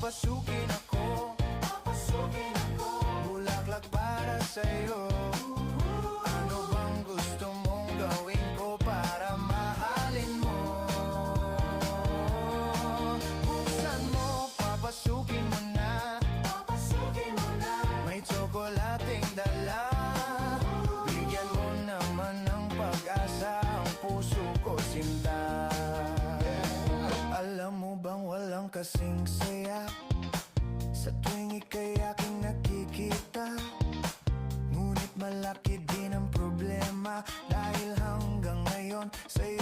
papasukin ako, papasukin ako. bulaklak para sa'yo. Ano bang gusto mong gawin ko para mahalin mo? Buksan mo, papasukin mo na, Papasukin mo na. may tsokolating dala. Bigyan mo naman ng pag-asa ang puso ko, sinta. Alam mo bang walang kasing saya sa tuwing ika'y aking nakikita? Ngunit malaki din ang problema dahil hanggang ngayon sa'yo